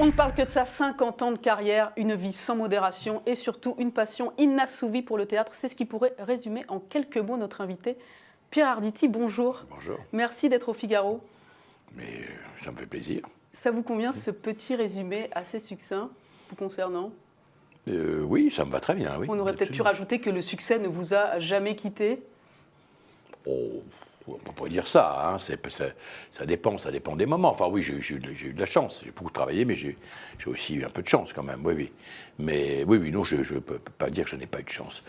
On ne parle que de ça, 50 ans de carrière, une vie sans modération et surtout une passion inassouvie pour le théâtre. C'est ce qui pourrait résumer en quelques mots notre invité. Pierre Arditi, bonjour. Bonjour. Merci d'être au Figaro. Mais ça me fait plaisir. Ça vous convient ce petit résumé assez succinct vous concernant? Oui, ça me va très bien, oui. On aurait peut-être pu rajouter que le succès ne vous a jamais quitté. Oh, on ne peut pas dire ça, hein. Ça dépend des moments. Enfin oui, j'ai eu de la chance, j'ai beaucoup travaillé, mais j'ai aussi eu un peu de chance quand même, oui. Mais oui, non, je ne peux pas dire que je n'ai pas eu de chance.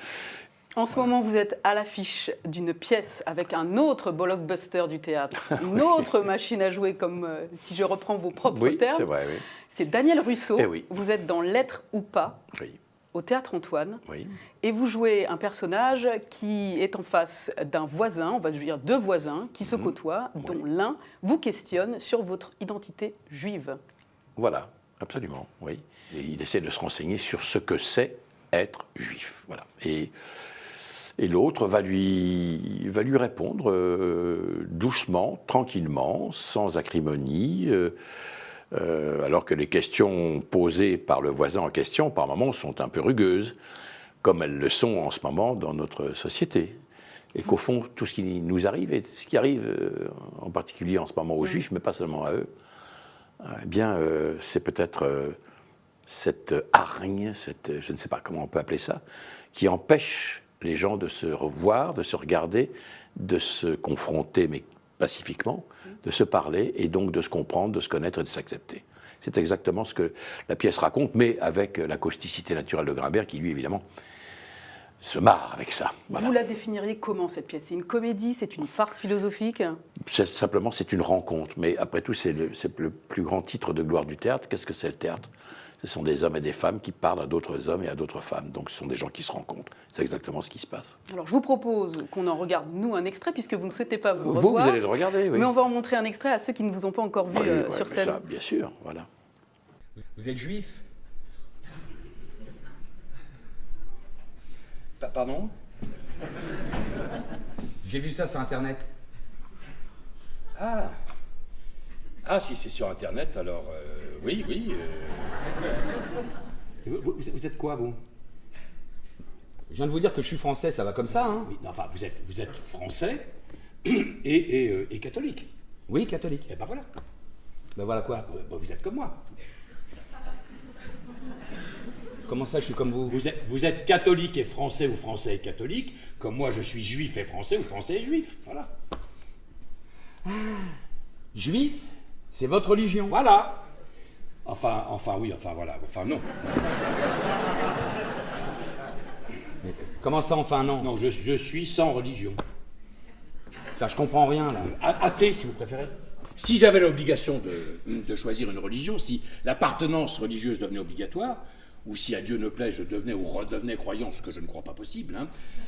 En ce moment, vous êtes à l'affiche d'une pièce avec un autre blockbuster du théâtre, une autre machine à jouer, comme si je reprends vos propres termes. C'est vrai, oui. C'est Daniel Russo. Eh oui. Vous êtes dans L'être ou pas, Oui. au Théâtre Antoine. Oui. Et vous jouez un personnage qui est en face d'un voisin, on va dire deux voisins, qui se côtoient, dont l'un vous questionne sur votre identité juive. Voilà, absolument, oui. Et il essaie de se renseigner sur ce que c'est être juif, voilà. Et l'autre va lui répondre doucement, tranquillement, sans acrimonie, alors que les questions posées par le voisin en question, par moments, sont un peu rugueuses, comme elles le sont en ce moment dans notre société. Et qu'au fond, tout ce qui nous arrive, et ce qui arrive en particulier en ce moment aux Juifs, mais pas seulement à eux, eh bien, c'est peut-être cette hargne, je ne sais pas comment on peut appeler ça, qui empêche les gens de se revoir, de se regarder, de se confronter, mais pacifiquement, de se parler et donc de se comprendre, de se connaître et de s'accepter. C'est exactement ce que la pièce raconte, mais avec la causticité naturelle de Grimbert qui, lui, évidemment, se marre avec ça. Voilà. Vous la définiriez comment, cette pièce? C'est une comédie, c'est une farce philosophique? Simplement, c'est une rencontre. Mais après tout, c'est le plus grand titre de gloire du théâtre. Qu'est-ce que c'est le théâtre? Ce sont des hommes et des femmes qui parlent à d'autres hommes et à d'autres femmes. Donc ce sont des gens qui se rencontrent. C'est exactement ce qui se passe. Alors je vous propose qu'on en regarde, nous, un extrait, puisque vous ne souhaitez pas vous revoir. Vous allez le regarder, oui. Mais on va en montrer un extrait à ceux qui ne vous ont pas encore vu sur scène. Ça, bien sûr, voilà. Vous êtes juif? Pardon? J'ai vu ça sur Internet. Ah, si c'est sur Internet, alors oui. Vous êtes quoi, vous? Je viens de vous dire que je suis français, ça va comme ça, hein? Oui, non, enfin, vous êtes français et catholique. Oui, catholique. Et ben voilà. Ben voilà quoi? Vous êtes comme moi. Comment ça, je suis comme vous? Vous êtes catholique et français ou français et catholique, comme moi je suis juif et français ou français et juif. Voilà. Juif? C'est votre religion? Voilà. Enfin, oui, voilà. Enfin, non. Mais comment ça, enfin non? Non, je suis sans religion. Putain, je comprends rien, là. Athée, si vous préférez. Si j'avais l'obligation de choisir une religion, si l'appartenance religieuse devenait obligatoire, ou si à Dieu ne plaît, je devenais ou redevenais croyant, ce que je ne crois pas possible, hein,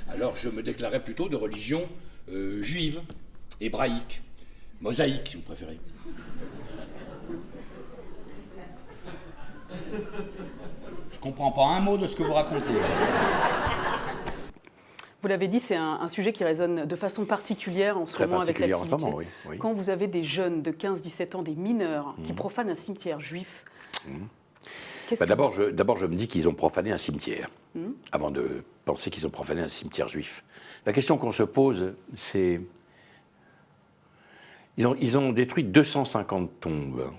alors je me déclarais plutôt de religion juive, hébraïque, mosaïque, si vous préférez. Je comprends pas un mot de ce que vous racontez. Vous l'avez dit, c'est un sujet qui résonne de façon particulière en ce Très moment avec l'actualité. particulière en ce moment, oui. Quand vous avez des jeunes de 15-17 ans, des mineurs, qui profanent un cimetière juif, D'abord, je me dis qu'ils ont profané un cimetière, avant de penser qu'ils ont profané un cimetière juif. La question qu'on se pose, c'est... Ils ont détruit 250 tombes.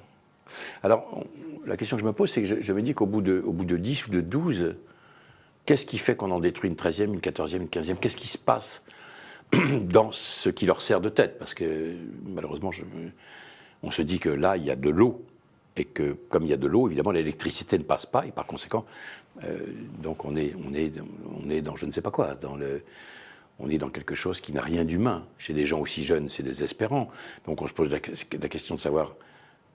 Alors, la question que je me pose, c'est que je me dis qu'au bout de 10 ou de 12, qu'est-ce qui fait qu'on en détruit une 13e, une 14e, une 15e? Qu'est-ce qui se passe dans ce qui leur sert de tête? Parce que, malheureusement, on se dit que là, il y a de l'eau. Et que, comme il y a de l'eau, évidemment, l'électricité ne passe pas, et par conséquent, donc on est dans je ne sais pas quoi, on est dans quelque chose qui n'a rien d'humain. Chez des gens aussi jeunes, c'est désespérant. Donc on se pose la question de savoir,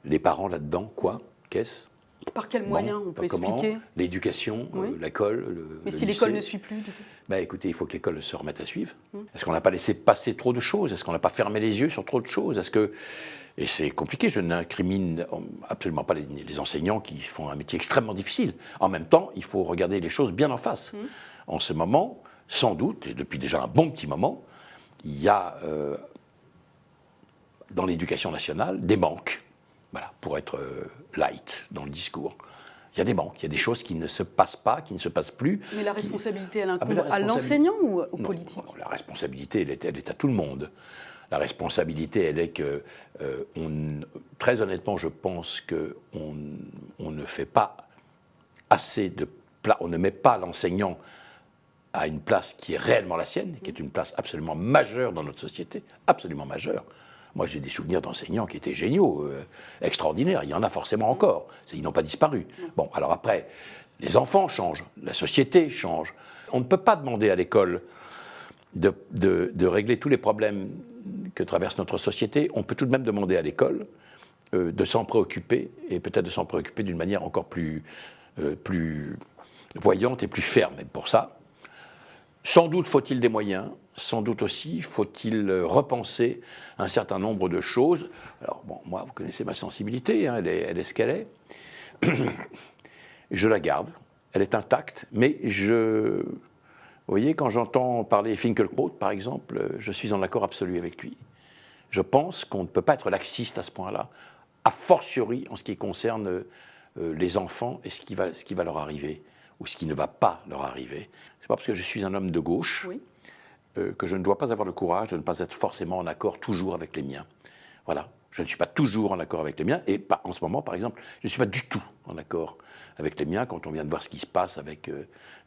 les parents là-dedans, quoi? Qu'est-ce? Par quels moyens on peut expliquer? L'éducation, l'école, Mais le si l'école lycée. ne suit plus, du coup. Écoutez, il faut que l'école se remette à suivre. Est-ce qu'on n'a pas laissé passer trop de choses? Est-ce qu'on n'a pas fermé les yeux sur trop de choses? Et c'est compliqué, je n'incrimine absolument pas les enseignants qui font un métier extrêmement difficile. En même temps, il faut regarder les choses bien en face. En ce moment, sans doute, et depuis déjà un bon petit moment, il y a dans l'éducation nationale des manques. Voilà, pour être light dans le discours. Il y a des manques, il y a des choses qui ne se passent pas, qui ne se passent plus. Mais la responsabilité, elle mais incombe la à l'enseignant ou aux Non, politiques? non, la responsabilité, elle est à tout le monde. La responsabilité, elle est que, très honnêtement, je pense qu'on ne fait pas assez de place, on ne met pas l'enseignant à une place qui est réellement la sienne, qui est une place absolument majeure dans notre société, absolument majeure. Moi, j'ai des souvenirs d'enseignants qui étaient géniaux, extraordinaires. Il y en a forcément encore. Ils n'ont pas disparu. Bon, alors après, les enfants changent, la société change. On ne peut pas demander à l'école de régler tous les problèmes que traverse notre société. On peut tout de même demander à l'école de s'en préoccuper, et peut-être de s'en préoccuper d'une manière encore plus voyante et plus ferme. Et pour ça, sans doute faut-il des moyens, sans doute aussi faut-il repenser un certain nombre de choses. Alors, bon, moi, vous connaissez ma sensibilité, hein, elle est ce qu'elle est. Je la garde, elle est intacte, mais vous voyez, quand j'entends parler Finkielkraut, par exemple, je suis en accord absolu avec lui. Je pense qu'on ne peut pas être laxiste à ce point-là, a fortiori en ce qui concerne les enfants et ce qui va leur arriver, ou ce qui ne va pas leur arriver. C'est pas parce que je suis un homme de gauche Oui. Que je ne dois pas avoir le courage de ne pas être forcément en accord toujours avec les miens. Voilà. Je ne suis pas toujours en accord avec les miens, et en ce moment, par exemple, je ne suis pas du tout en accord avec les miens quand on vient de voir ce qui se passe avec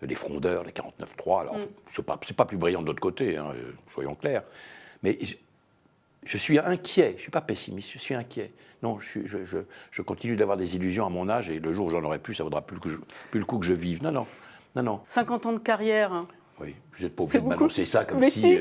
les frondeurs, les 49.3. Alors, c'est pas plus brillant de l'autre côté, hein, soyons clairs. Mais je suis inquiet, je ne suis pas pessimiste, je suis inquiet. Non, je continue d'avoir des illusions à mon âge, et le jour où j'en aurai plus, ça ne vaudra plus le coup que je vive. Non. 50 ans de carrière. Hein. Oui, vous n'êtes pas obligé de beaucoup. m'annoncer ça comme Mais si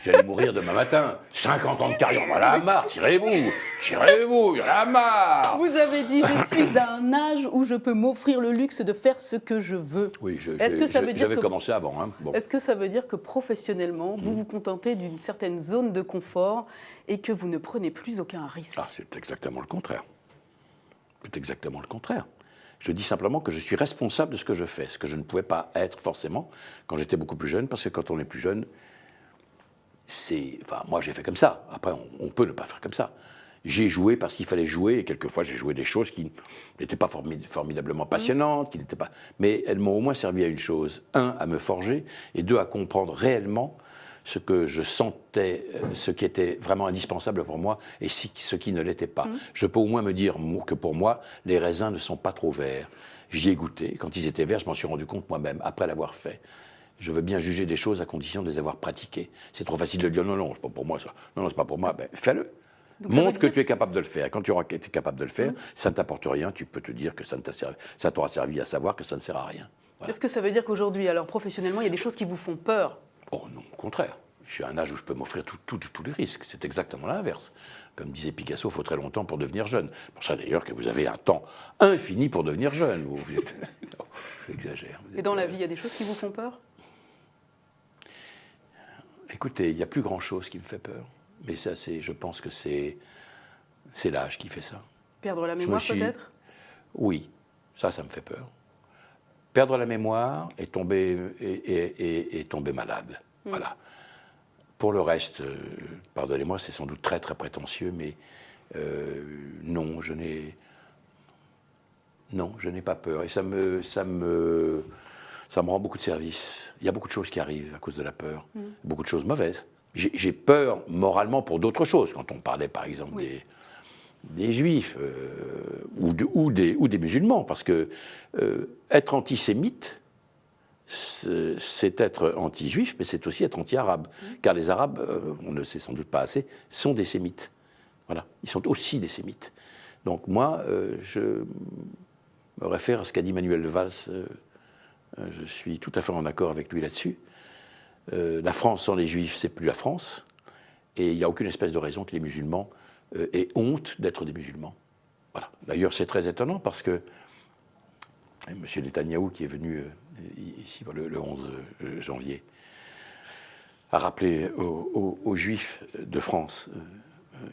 j'allais mourir demain matin. 50 ans de carrière, on en a marre, tirez-vous, il y en a marre. Vous avez dit, je suis à un âge où je peux m'offrir le luxe de faire ce que je veux. Oui, Est-ce que ça veut dire j'avais que- commencé avant. Hein. Bon. Est-ce que ça veut dire que professionnellement, vous vous contentez d'une certaine zone de confort et que vous ne prenez plus aucun risque? Ah, c'est exactement le contraire. C'est exactement le contraire. Je dis simplement que je suis responsable de ce que je fais, ce que je ne pouvais pas être forcément quand j'étais beaucoup plus jeune, parce que quand on est plus jeune, moi j'ai fait comme ça. Après, on peut ne pas faire comme ça. J'ai joué parce qu'il fallait jouer, et quelquefois j'ai joué des choses qui n'étaient pas formidablement passionnantes, qui n'étaient pas... mais elles m'ont au moins servi à une chose. Un, à me forger, et deux, à comprendre réellement ce que je sentais, ce qui était vraiment indispensable pour moi, et ce qui ne l'était pas. Je peux au moins me dire que pour moi, les raisins ne sont pas trop verts. J'y ai goûté. Quand ils étaient verts, je m'en suis rendu compte moi-même, après l'avoir fait. Je veux bien juger des choses à condition de les avoir pratiquées. C'est trop facile de dire non, c'est pas pour moi ça. Non, c'est pas pour moi. Ben, fais-le. Donc, ça veut Montre que dire- tu es capable de le faire. Quand tu auras été capable de le faire, ça ne t'apporte rien. Tu peux te dire que ça t'aura servi à savoir que ça ne sert à rien. Voilà. Est-ce que ça veut dire qu'aujourd'hui, alors professionnellement, il y a des choses qui vous font peur? Oh non, au contraire. Je suis à un âge où je peux m'offrir tous les risques. C'est exactement l'inverse. Comme disait Picasso, il faut très longtemps pour devenir jeune. Pour ça d'ailleurs que vous avez un temps infini pour devenir jeune. Vous êtes... Non, j'exagère. Et dans la vie, il y a des choses qui vous font peur? Écoutez, il n'y a plus grand-chose qui me fait peur. Mais ça, je pense que c'est l'âge qui fait ça. Perdre la Je me mémoire suis- peut-être? Oui, ça me fait peur. Perdre la mémoire et tomber malade. Voilà. Pour le reste, pardonnez-moi, c'est sans doute très très prétentieux, mais non, je n'ai pas peur. Et ça me rend beaucoup de service. Il y a beaucoup de choses qui arrivent à cause de la peur, beaucoup de choses mauvaises. J'ai peur moralement pour d'autres choses. Quand on parlait par exemple Oui. des juifs ou des musulmans, parce que être antisémite, c'est être anti-juif, mais c'est aussi être anti-arabe. Car les Arabes, on ne le sait sans doute pas assez, sont des sémites. Voilà, ils sont aussi des sémites. Donc moi, je me réfère à ce qu'a dit Manuel Valls. Je suis tout à fait en accord avec lui là-dessus. La France sans les Juifs, c'est plus la France. Et il n'y a aucune espèce de raison que les musulmans aient honte d'être des musulmans. Voilà. D'ailleurs, c'est très étonnant parce que M. Netanyahou, qui est venu ici le 11 janvier, a rappelé aux Juifs de France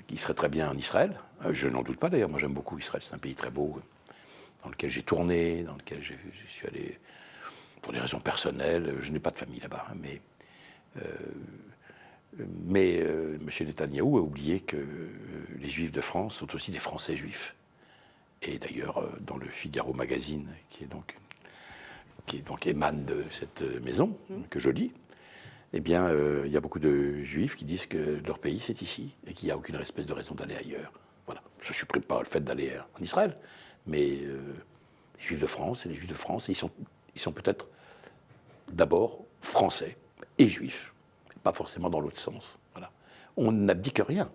qu'ils seraient très bien en Israël. Je n'en doute pas d'ailleurs, moi j'aime beaucoup Israël, c'est un pays très beau, dans lequel j'ai tourné, dans lequel je suis allé pour des raisons personnelles. Je n'ai pas de famille là-bas, hein, mais M. Netanyahou a oublié que les Juifs de France sont aussi des Français juifs. Et d'ailleurs, dans le Figaro Magazine, qui émane de cette maison, que je lis, eh bien, il y a beaucoup de juifs qui disent que leur pays, c'est ici, et qu'il n'y a aucune espèce de raison d'aller ailleurs. Voilà. Je ne supprime pas le fait d'aller en Israël, mais les juifs de France, et les juifs de France, ils sont peut-être d'abord français et juifs, pas forcément dans l'autre sens. Voilà. On n'abdique rien.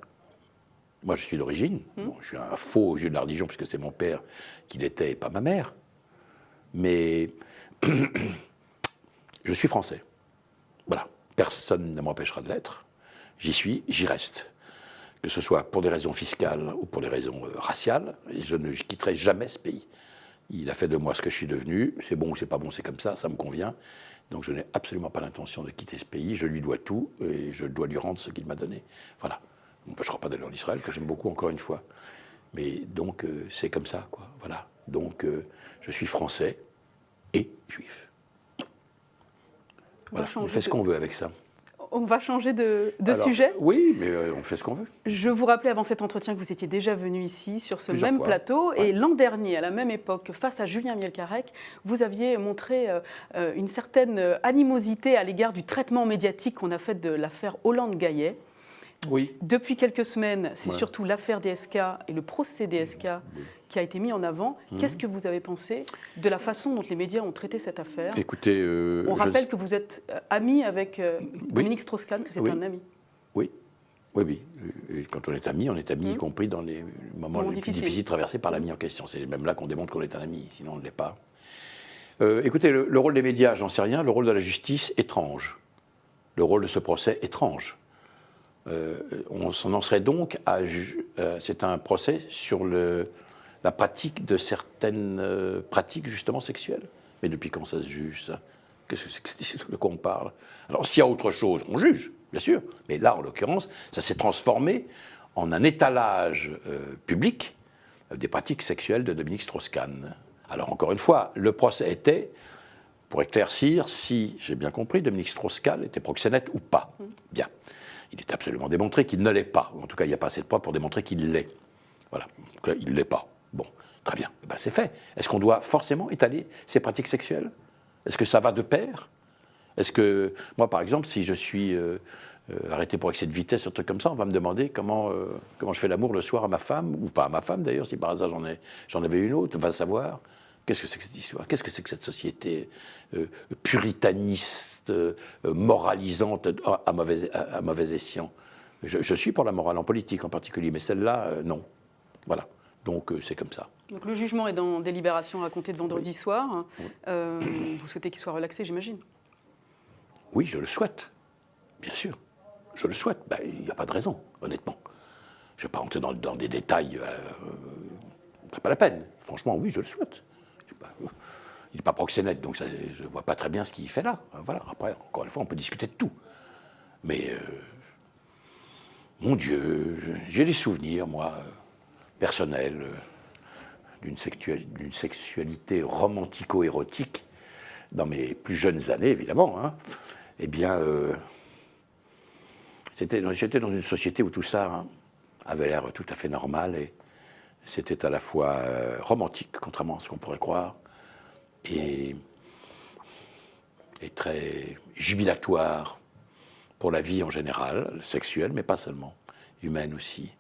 Moi, je suis d'origine. Bon, je suis un faux aux yeux de la religion, puisque c'est mon père qui l'était et pas ma mère. Mais je suis français. Voilà. Personne ne m'empêchera de l'être. J'y suis, j'y reste. Que ce soit pour des raisons fiscales ou pour des raisons raciales, et je ne quitterai jamais ce pays. Il a fait de moi ce que je suis devenu. C'est bon ou c'est pas bon, c'est comme ça me convient. Donc je n'ai absolument pas l'intention de quitter ce pays. Je lui dois tout et je dois lui rendre ce qu'il m'a donné. Voilà. On ne m'empêchera pas d'aller en Israël, que j'aime beaucoup, encore une fois. Mais donc, c'est comme ça, quoi. Voilà. Donc, je suis français et juif. Voilà. On fait ce qu'on veut avec ça. On va changer de Alors, sujet. Oui, mais on fait ce qu'on veut. Je vous rappelais avant cet entretien que vous étiez déjà venu ici, sur ce Plusieurs même fois. plateau. Ouais. Et l'an dernier, à la même époque, face à Julien Mielcarrec, vous aviez montré une certaine animosité à l'égard du traitement médiatique qu'on a fait de l'affaire Hollande-Gaillet. Oui. Depuis quelques semaines, c'est Ouais. surtout l'affaire DSK et le procès DSK qui a été mis en avant. Qu'est-ce que vous avez pensé de la façon dont les médias ont traité cette affaire? Écoutez, On rappelle que vous êtes ami avec Dominique Strauss-Kahn, que c'est Oui. un ami. Oui. Oui. Et quand on est amis, y compris dans les moments les plus difficiles traversés par l'ami en question. C'est même là qu'on démontre qu'on est un ami, sinon on ne l'est pas. Écoutez, le rôle des médias, j'en sais rien. Le rôle de la justice, étrange. Le rôle de ce procès, étrange. On s'en en serait donc à... c'est un procès sur la pratique de certaines pratiques, justement, sexuelles. Mais depuis quand ça se juge, ça? Qu'est-ce que c'est de quoi on parle? Alors, s'il y a autre chose, on juge, bien sûr. Mais là, en l'occurrence, ça s'est transformé en un étalage public des pratiques sexuelles de Dominique Strauss-Kahn. Alors, encore une fois, le procès était pour éclaircir si, j'ai bien compris, Dominique Strauss-Kahn était proxénète ou pas. Bien. Il est absolument démontré qu'il ne l'est pas. En tout cas, il n'y a pas assez de preuves pour démontrer qu'il l'est. Voilà. En tout cas, il ne l'est pas. Bon, très bien. Ben, c'est fait. Est-ce qu'on doit forcément étaler ces pratiques sexuelles? Est-ce que ça va de pair? Est-ce que, moi, par exemple, si je suis arrêté pour excès de vitesse, un truc comme ça, on va me demander comment je fais l'amour le soir à ma femme, ou pas à ma femme d'ailleurs, si par hasard j'en avais une autre, va savoir. Qu'est-ce que c'est que cette histoire? Qu'est-ce que c'est que cette société puritaniste, moralisante, à mauvais escient? Je suis pour la morale en politique en particulier, mais celle-là, non. Voilà. Donc c'est comme ça. Donc le jugement est dans délibération à compter de vendredi soir. Vous souhaitez qu'il soit relaxé, j'imagine? Oui, je le souhaite. Bien sûr. Je le souhaite. Ben, il n'y a pas de raison, honnêtement. Je ne vais pas rentrer dans des détails. Pas la peine. Franchement, oui, je le souhaite. Il n'est pas proxénète, donc ça, je ne vois pas très bien ce qu'il fait là. Voilà. Après, encore une fois, on peut discuter de tout. Mais, mon Dieu, j'ai des souvenirs, moi, personnels, d'une sexualité romantico-érotique, dans mes plus jeunes années, évidemment. Hein. Eh bien, j'étais dans une société où tout ça avait l'air tout à fait normal et c'était à la fois romantique, contrairement à ce qu'on pourrait croire, et très jubilatoire pour la vie en général, sexuelle, mais pas seulement, humaine aussi.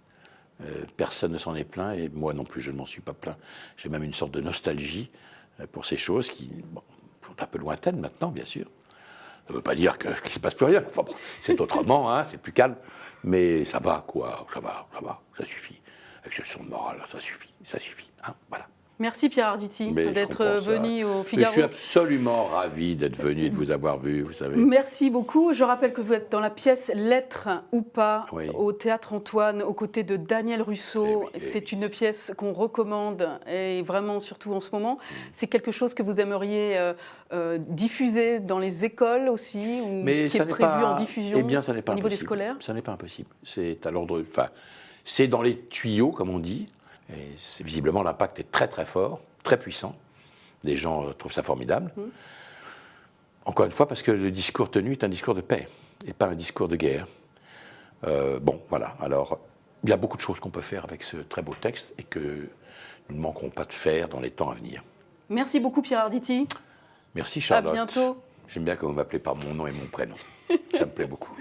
Personne ne s'en est plaint, et moi non plus, je ne m'en suis pas plaint. J'ai même une sorte de nostalgie pour ces choses qui sont un peu lointaines maintenant, bien sûr. Ça ne veut pas dire qu'il ne se passe plus rien. Enfin, bon, c'est autrement, hein, c'est plus calme. Mais ça va, quoi. Ça va, ça suffit. Avec cette leçon de morale, ça suffit. Hein, voilà. Merci Pierre Arditi Mais d'être venu au Mais Figaro. je suis absolument ravi d'être venu et de vous avoir vu, vous savez. Merci beaucoup. Je rappelle que vous êtes dans la pièce Lettres ou pas, Oui. au Théâtre Antoine, aux côtés de Daniel Russo. Eh oui. C'est une pièce qu'on recommande, et vraiment surtout en ce moment. C'est quelque chose que vous aimeriez diffuser dans les écoles aussi, ou Mais qui ça est n'est prévu pas, en diffusion eh bien, ça n'est pas au niveau impossible. des scolaires? Ça n'est pas impossible. C'est à l'ordre. Enfin, c'est dans les tuyaux, comme on dit. Et c'est visiblement l'impact est très très fort, très puissant. Les gens trouvent ça formidable. Encore une fois, parce que le discours tenu est un discours de paix et pas un discours de guerre. Bon, voilà. Alors, il y a beaucoup de choses qu'on peut faire avec ce très beau texte et que nous ne manquerons pas de faire dans les temps à venir. Merci beaucoup Pierre Arditi. Merci Charlotte. À bientôt. J'aime bien quand vous m'appelez par mon nom et mon prénom. Ça me plaît beaucoup.